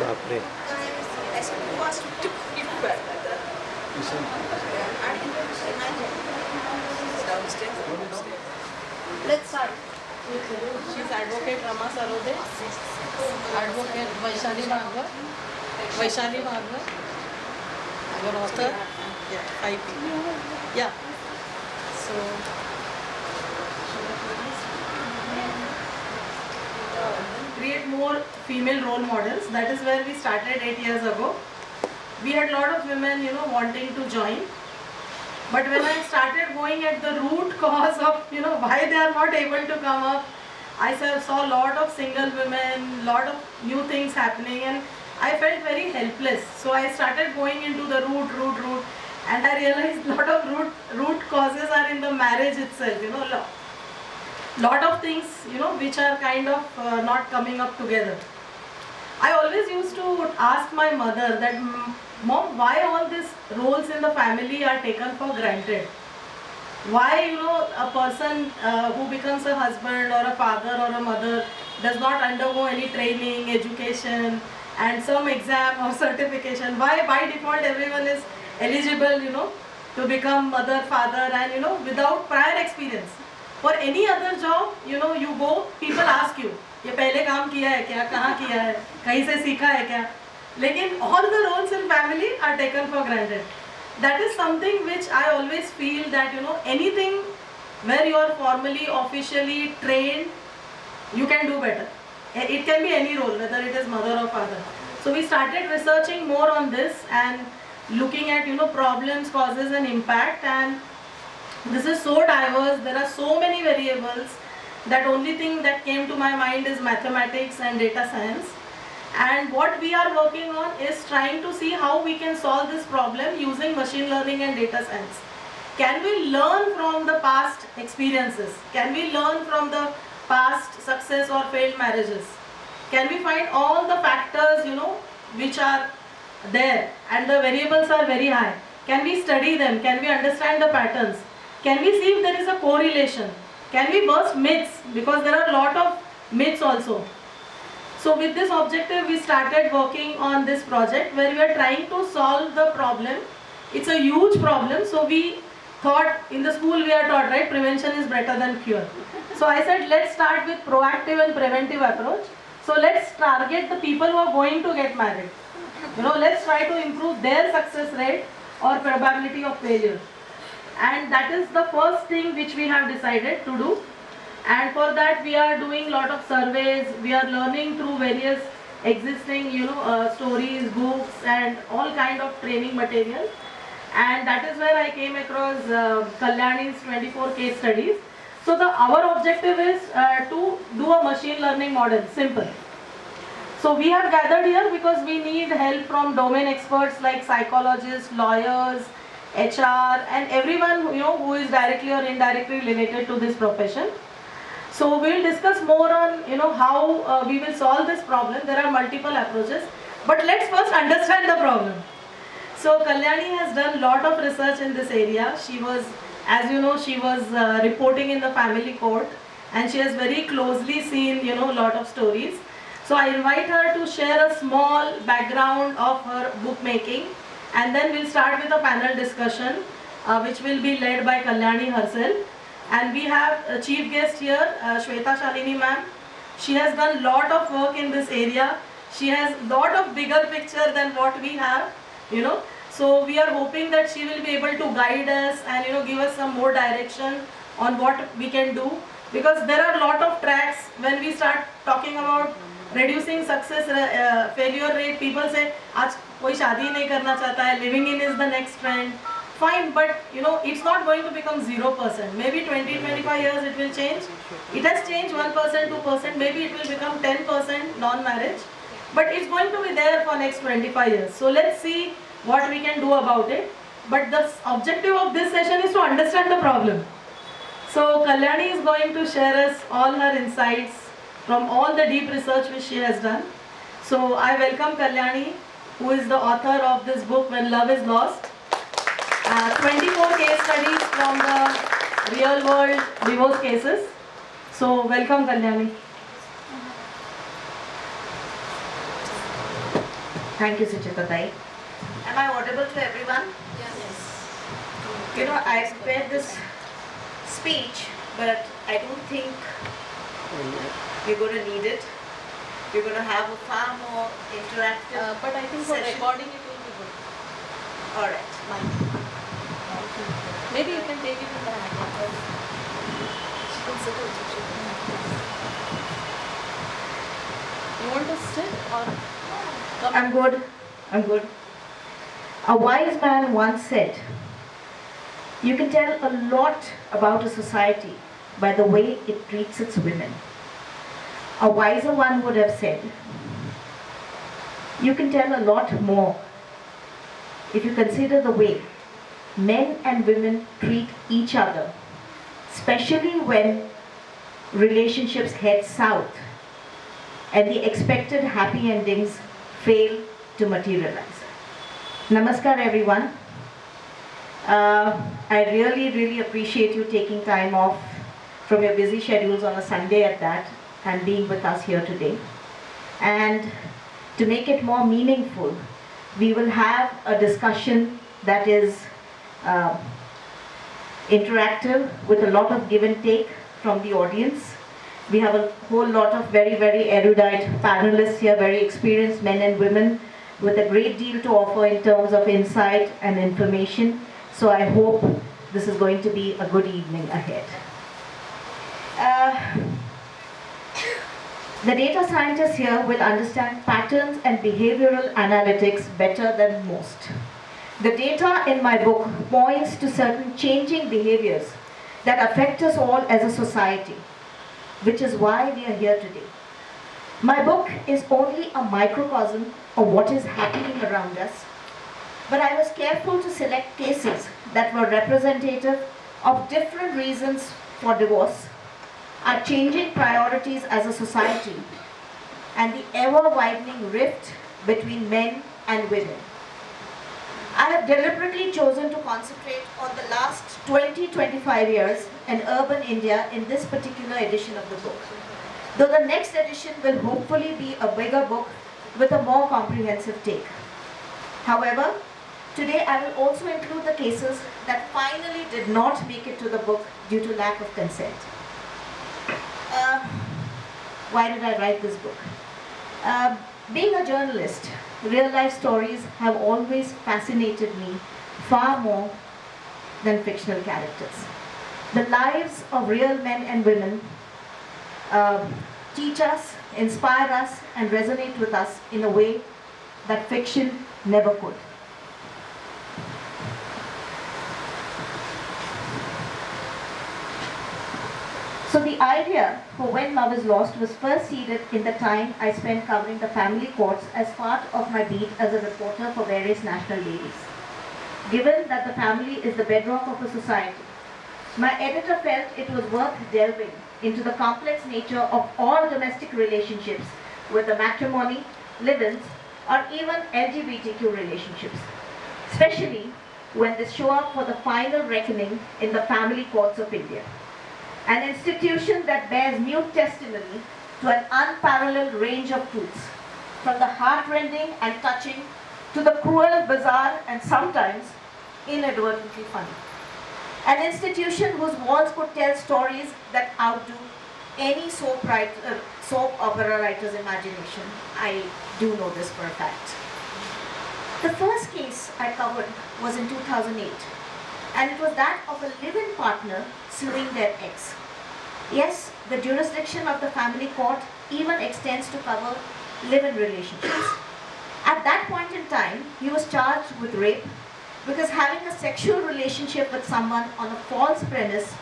बापरे. Let's start. She's Advocate Rama Sarode, Advocate Vaishali Bhagwat, our author. Yeah, IP. Yeah. So. Create more female role models. That is where we started 8 years ago. We had a lot of women, wanting to join. But when I started going at the root cause of, why they are not able to come up, I saw a lot of single women, lot of new things happening, and I felt very helpless. So I started going into the root, and I realized a lot of root causes are in the marriage itself, lot of things, which are kind of not coming up together. I always used to ask my mother that, Mom, why all these roles in the family are taken for granted? Why, a person who becomes a husband or a father or a mother does not undergo any training, education and some exam or certification? Why by default everyone is eligible, to become mother, father and, without prior experience? For any other job, you go, people ask you, ये पहले काम किया है क्या, कहाँ किया है, कहीं से सीखा है क्या? लेकिन all the roles in family are taken for granted. That is something which I always feel that, anything where you are formally, officially trained, you can do better. It can be any role, whether it is mother or father. So we started researching more on this and looking at, problems, causes and impact, and this is so diverse. There are so many variables that only thing that came to my mind is mathematics and data science. And what we are working on is trying to see how we can solve this problem using machine learning and data science. Can we learn from the past experiences? Can we learn from the past success or failed marriages? Can we find all the factors, which are there and the variables are very high? Can we study them? Can we understand the patterns? Can we see if there is a correlation? Can we burst myths? Because there are a lot of myths also. So with this objective, we started working on this project where we are trying to solve the problem. It's a huge problem. So we thought, in the school we are taught, right, prevention is better than cure. So I said, let's start with proactive and preventive approach. So let's target the people who are going to get married. Let's try to improve their success rate or probability of failure. And that is the first thing which we have decided to do. And for that we are doing a lot of surveys. We are learning through various existing, stories, books and all kind of training material. And that is where I came across Kalyani's 24 case studies. So our objective is to do a machine learning model, simple. So we have gathered here because we need help from domain experts like psychologists, lawyers, HR and everyone who is directly or indirectly related to this profession. So we will discuss more on how we will solve this problem. There are multiple approaches, but let's first understand the problem. So Kalyani has done a lot of research in this area. She was, as you know, she was reporting in the family court, and she has very closely seen a lot of stories. So I invite her to share a small background of her bookmaking, and then we'll start with a panel discussion which will be led by Kalyani herself. And we have a chief guest here, Shweta Shalini ma'am. She has done a lot of work in this area. She has a lot of bigger picture than what we have, So we are hoping that she will be able to guide us and give us some more direction on what we can do. Because there are a lot of tracks when we start talking about reducing success failure rate. People say, आज कोई शादी नहीं करना चाहता है, living in is the next trend. Fine, but it's not going to become 0%. Maybe 20-25 years it will change. It has changed 1%, 2%. Maybe it will become 10% non-marriage. But it's going to be there for next 25 years. So let's see what we can do about it. But the objective of this session is to understand the problem. So Kalyani is going to share us all her insights from all the deep research which she has done. So I welcome Kalyani, who is the author of this book, When Love is Lost. 24 case studies from the real world divorce cases. So welcome Kalyani. Thank you, Suchita Bhai. Am I audible to everyone? Yes. You know, I prepared this speech, but I don't think we're going to need it. We're going to have a far more interactive But I think for session. recording it will be good. All right. Maybe you can take it in the hand. You want to sit or come? I'm good. I'm good. A wise man once said, "You can tell a lot about a society by the way it treats its women." A wiser one would have said, "You can tell a lot more if you consider the way men and women treat each other, especially when relationships head south and the expected happy endings fail to materialize." Namaskar everyone. I really appreciate you taking time off from your busy schedules on a Sunday at that and being with us here today. And to make it more meaningful, we will have a discussion that is interactive with a lot of give and take from the audience. We have a whole lot of very erudite panelists here, very experienced men and women with a great deal to offer in terms of insight and information. So I hope this is going to be a good evening ahead. The data scientists here will understand patterns and behavioral analytics better than most. The data in my book points to certain changing behaviors that affect us all as a society, which is why we are here today. My book is only a microcosm of what is happening around us, but I was careful to select cases that were representative of different reasons for divorce, our changing priorities as a society, and the ever-widening rift between men and women. I have deliberately chosen to concentrate on the last 20-25 years in urban India in this particular edition of the book, though the next edition will hopefully be a bigger book with a more comprehensive take. However, today I will also include the cases that finally did not make it to the book due to lack of consent. Why did I write this book? Being a journalist, real life stories have always fascinated me far more than fictional characters. The lives of real men and women teach us, inspire us, and resonate with us in a way that fiction never could. So the idea for When Love is Lost was first seeded in the time I spent covering the family courts as part of my beat as a reporter for various national dailies. Given that the family is the bedrock of a society, my editor felt it was worth delving into the complex nature of all domestic relationships, whether matrimony, live-ins, or even LGBTQ relationships, especially when they show up for the final reckoning in the family courts of India. An institution that bears mute testimony to an unparalleled range of truths, from the heart-rending and touching to the cruel, bizarre, and sometimes inadvertently funny. An institution whose walls could tell stories that outdo any soap opera writer's imagination. I do know this for a fact. The first case I covered was in 2008, and it was that of a live-in partner suing their ex. Yes, the jurisdiction of the family court even extends to cover live-in relationships. At that point in time, he was charged with rape because having a sexual relationship with someone on a false premise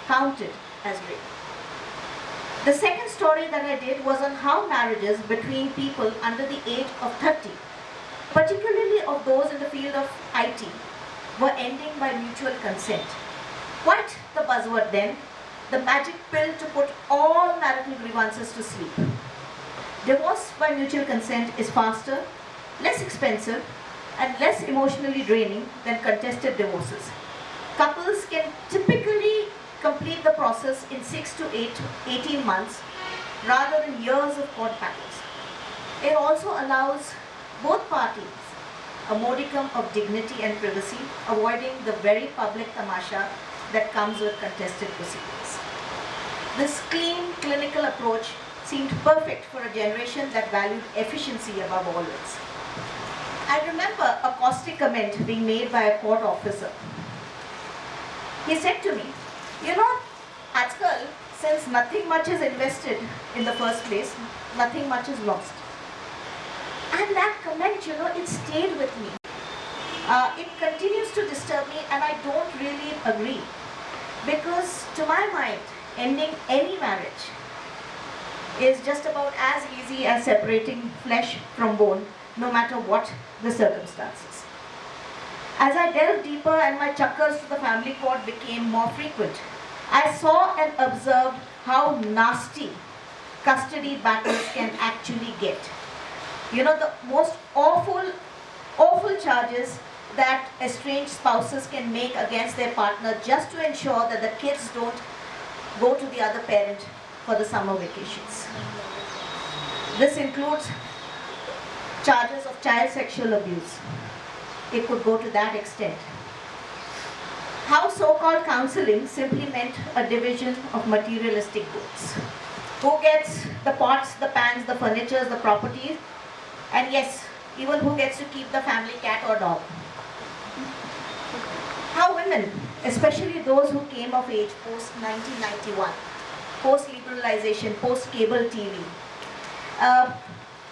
counted as rape. The second story that I did was on how marriages between people under the age of 30, particularly of those in the field of IT, were ending by mutual consent. Quite the buzzword then, the magic pill to put all marriages marital grievances to sleep. Divorce by mutual consent is faster, less expensive, and less emotionally draining than contested divorces. Couples can typically complete the process in 6 to 18 months rather than years of court battles. It also allows both parties a modicum of dignity and privacy, avoiding the very public tamasha that comes with contested proceedings. This clean, clinical approach seemed perfect for a generation that valued efficiency above all else. I remember a caustic comment being made by a court officer. He said to me, you know, Ajkal, since nothing much is invested in the first place, nothing much is lost. And that comment, you know, it stayed with me. It continues to disturb me, and I don't really agree. Because to my mind, ending any marriage is just about as easy as separating flesh from bone, no matter what the circumstances. As I delved deeper and my chakkars to the family court became more frequent, I saw and observed how nasty custody battles can actually get. You know, the most awful charges that estranged spouses can make against their partner just to ensure that the kids don't go to the other parent for the summer vacations. This includes charges of child sexual abuse. It could go to that extent. How so-called counseling simply meant a division of materialistic goods. Who gets the pots, the pans, the furniture, the properties, and yes, even who gets to keep the family cat or dog. How women, especially those who came of age post-1991, post-liberalization, post-cable TV,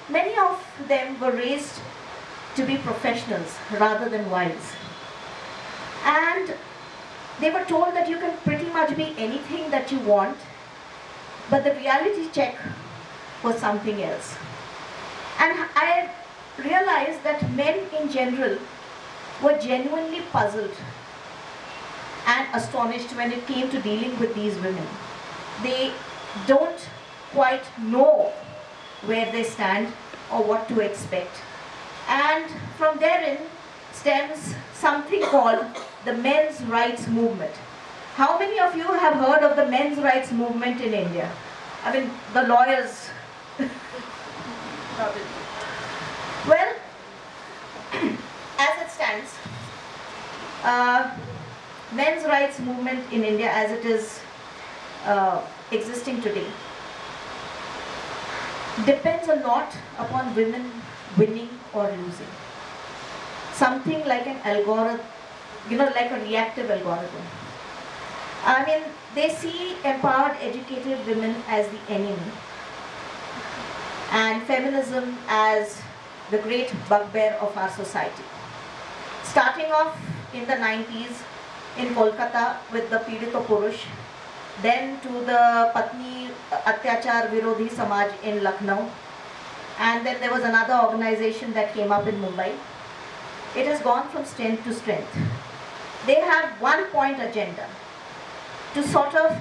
many of them were raised to be professionals rather than wives. And they were told that you can pretty much be anything that you want, but the reality check was something else. And I realized that men in general were genuinely puzzled and astonished when it came to dealing with these women. They don't quite know where they stand or what to expect. And from therein stems something called the men's rights movement. How many of you have heard of the men's rights movement in India? I mean, the lawyers. Well, as it stands, men's rights movement in India as it is existing today depends a lot upon women winning or losing. Something like an algorithm, you know, like a reactive algorithm. I mean, they see empowered, educated women as the enemy and feminism as the great bugbear of our society. Starting off in the 90s in Kolkata with the Pidito Purush, then to the Patni Atyachar Virodhi Samaj in Lucknow, and then there was another organization that came up in Mumbai. It has gone from strength to strength. They have one point agenda to sort of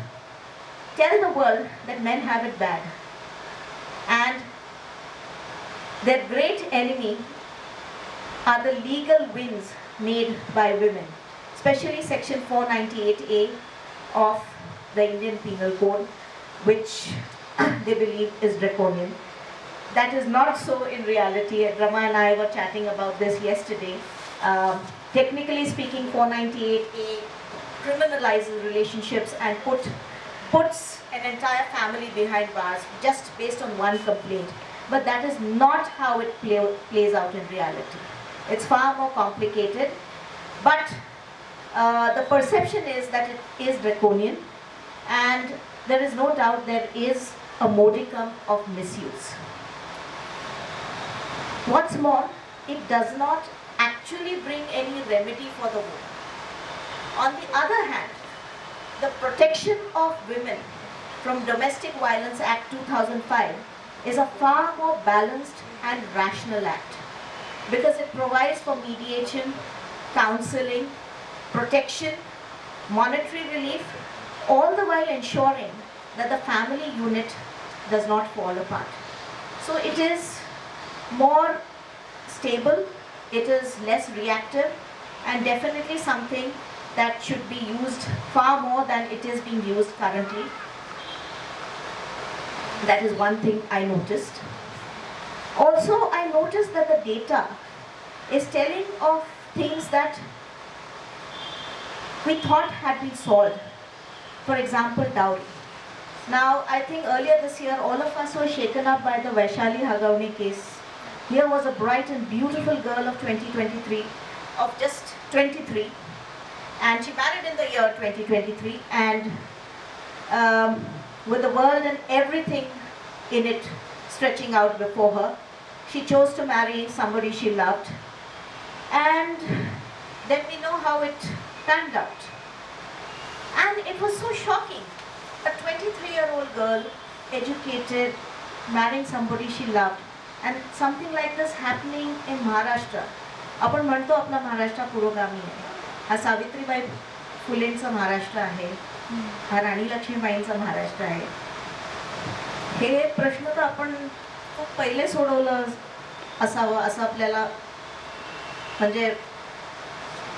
tell the world that men have it bad. And their great enemy are the legal wins made by women, especially section 498A of the Indian Penal Code, which they believe is draconian. That is not so in reality. Rama and I were chatting about this yesterday. Technically speaking, 498A criminalizes relationships and puts an entire family behind bars just based on one complaint. But that is not how it plays out in reality. It's far more complicated. But the perception is that it is draconian, and there is no doubt there is a modicum of misuse. What's more, it does not actually bring any remedy for the woman. On the other hand, the Protection of Women from Domestic Violence Act 2005 is a far more balanced and rational act because it provides for mediation, counseling, protection, monetary relief, all the while ensuring that the family unit does not fall apart. So it is more stable, it is less reactive, and definitely something that should be used far more than it is being used currently. That is one thing I noticed. Also, I noticed that the data is telling of things that we thought had been solved. For example, dowry. Now, I think earlier this year, all of us were shaken up by the Vaishali Hagaone case. Here was a bright and beautiful girl of 2023, of just 23, and she married in the year 2023, and with the world and everything in it stretching out before her, she chose to marry somebody she loved, and then we know how it panned out. And it was so shocking. A 23-year-old girl, educated, marrying somebody she loved, and something like this happening in Maharashtra. आपण म्हणतो आपला महाराष्ट्र पुरोगामी आहे. हा सावित्रीबाई फुलेंचा महाराष्ट्र आहे, हा राणी लक्ष्मीबाईंचा महाराष्ट्र आहे. हे प्रश्न तर आपण खूप पहिले सोडवलं असावं असं आपल्याला म्हणजे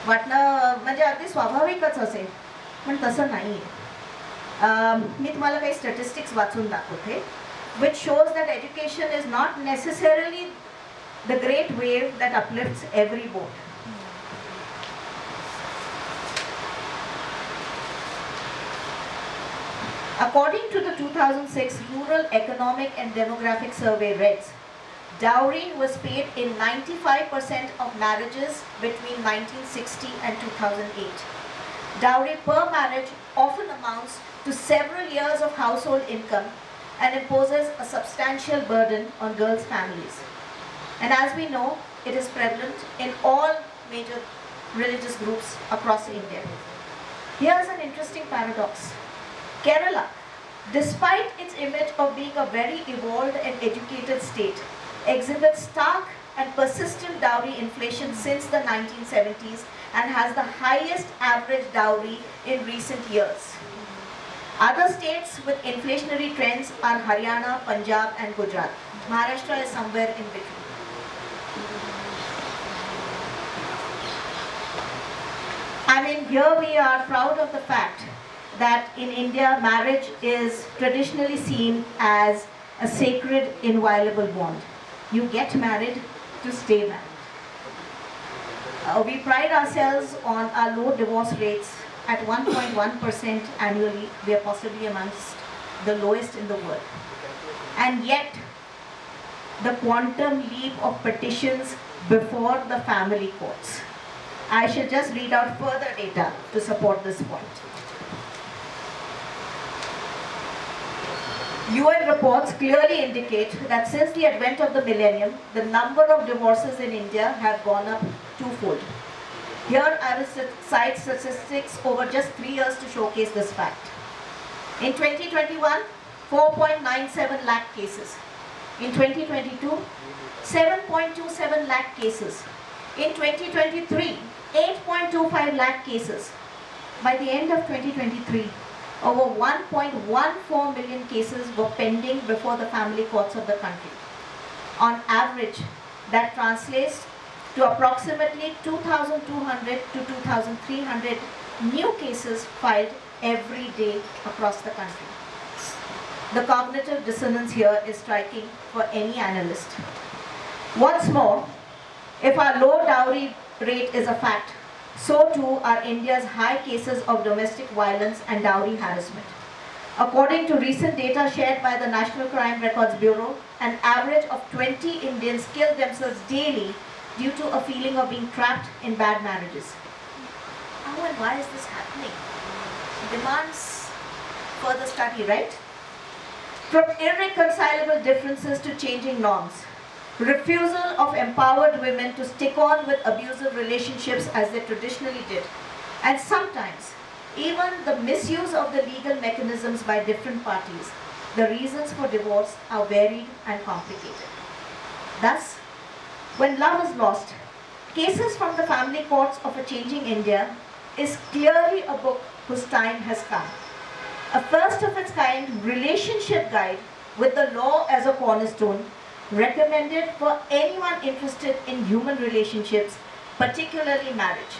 वाटणं म्हणजे अगदी स्वाभाविकच असेल, पण तसं नाही आहे. मी तुम्हाला काही स्टॅटिस्टिक्स वाचून दाखवते, which shows that education is not necessarily the great wave that uplifts every boat. According to the 2006 Rural Economic and Demographic Survey (REDS), dowry was paid in 95% of marriages between 1960 and 2008. Dowry per marriage often amounts to several years of household income and imposes a substantial burden on girls' families. And as we know, it is prevalent in all major religious groups across India. Here's an interesting paradox. Kerala, despite its image of being a very evolved and educated state, exhibits stark and persistent dowry inflation since the 1970s and has the highest average dowry in recent years. Other states with inflationary trends are Haryana, Punjab and Gujarat. Maharashtra is somewhere in between. I mean, here we are proud of the fact that in India, marriage is traditionally seen as a sacred, inviolable bond. You get married to stay married. We pride ourselves on our low divorce rates at 1.1% annually. We are possibly amongst the lowest in the world. And yet, the quantum leap of petitions before the family courts. I shall just read out further data to support this point. UN reports clearly indicate that since the advent of the millennium, the number of divorces in India have gone up twofold. Here I will cite statistics over just 3 years to showcase this fact. In 2021, 4.97 lakh cases. In 2022, 7.27 lakh cases. In 2023, 8.25 lakh cases. By the end of 2023, over 1.14 million cases were pending before the family courts of the country. On average, that translates to approximately 2,200 to 2,300 new cases filed every day across the country. The cognitive dissonance here is striking for any analyst. What's more, if our low dowry rate is a fact, so too are India's high cases of domestic violence and dowry harassment. According to recent data shared by the National Crime Records Bureau, an average of 20 Indians kill themselves daily due to a feeling of being trapped in bad marriages. How and why is this happening? Demands further study, right? From irreconcilable differences to changing norms, refusal of empowered women to stick on with abusive relationships as they traditionally did, and sometimes even the misuse of the legal mechanisms by different parties, the reasons for divorce are varied and complicated. Thus, when love is lost, Cases from the Family Courts of a Changing India is clearly a book whose time has come. a first of its kind relationship guide with the law as a cornerstone, recommended for anyone interested in human relationships, particularly marriage.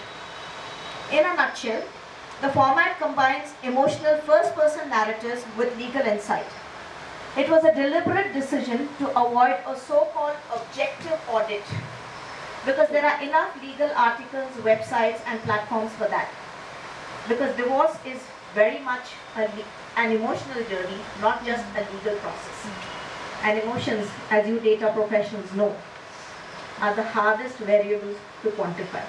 In a nutshell, the format combines emotional first-person narratives with legal insight. It was a deliberate decision to avoid a so-called objective audit, because there are enough legal articles, websites and platforms for that. Because divorce is very much an emotional journey, not just a legal process. And emotions, as you data professionals know, are the hardest variables to quantify.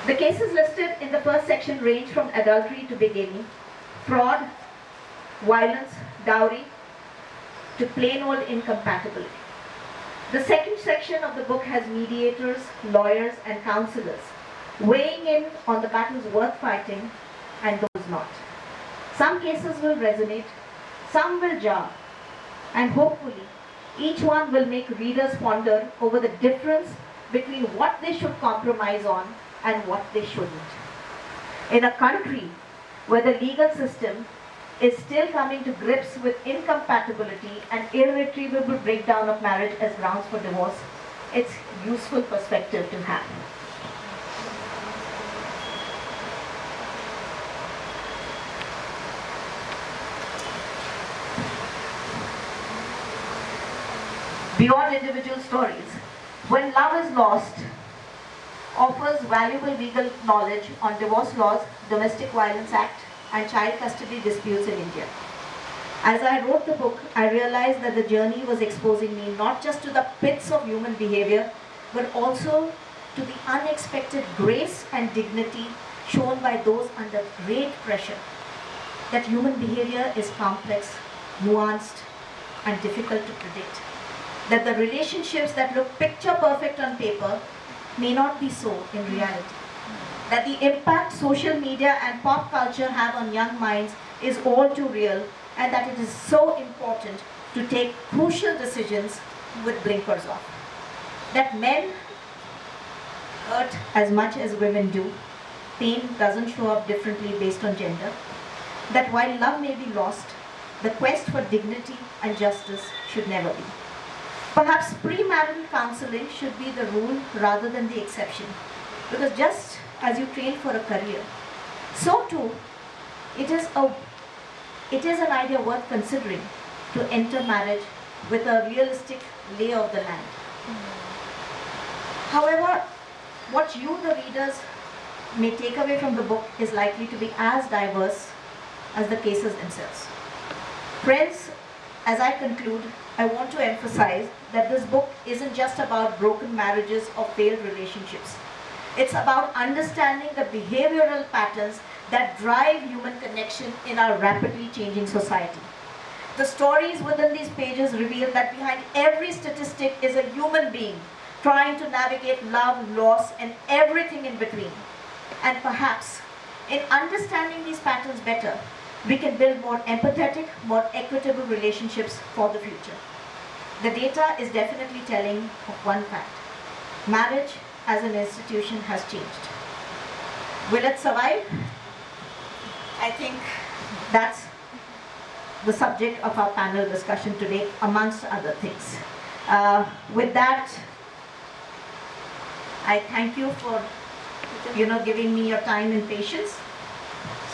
The cases listed in the first section range from adultery to beginning, fraud, violence, dowry, to plain old incompatibility. The second section of the book has mediators, lawyers and counselors weighing in on the battles worth fighting and those not. Some cases will resonate, some will jar, and hopefully each one will make readers ponder over the difference between what they should compromise on and what they shouldn't. In a country where the legal system is still coming to grips with incompatibility and irretrievable breakdown of marriage as grounds for divorce, it's useful perspective to have. Beyond individual stories, When Love is Lost offers valuable legal knowledge on divorce laws, Domestic Violence Act, and child custody disputes in India. As I wrote the book, I realized that the journey was exposing me not just to the pits of human behavior, but also to the unexpected grace and dignity shown by those under great pressure. That human behavior is complex, nuanced, and difficult to predict. That the relationships that look picture perfect on paper may not be so in reality. That the impact social media and pop culture have on young minds is all too real, and that it is so important to take crucial decisions with blinkers off. That men hurt as much as women do. Pain doesn't show up differently based on gender. That while love may be lost, the quest for dignity and justice should never be. Perhaps premarital counseling should be the rule rather than the exception. Because just as you train for a career, so too it is an idea worth considering to enter marriage with a realistic lay of the land. However, what you, the readers, may take away from the book is likely to be as diverse as the cases themselves. Friends, as I conclude, I want to emphasize that this book isn't just about broken marriages or failed relationships. It's about understanding the behavioral patterns that drive human connection in our rapidly changing society. The stories within these pages reveal that behind every statistic is a human being trying to navigate love, loss, and everything in between. And perhaps, in understanding these patterns better, we can build more empathetic, more equitable relationships for the future. The data is definitely telling of one fact. Marriage as an institution has changed. Will it survive? I think that's the subject of our panel discussion today, amongst other things. With that, I thank you for giving me your time and patience.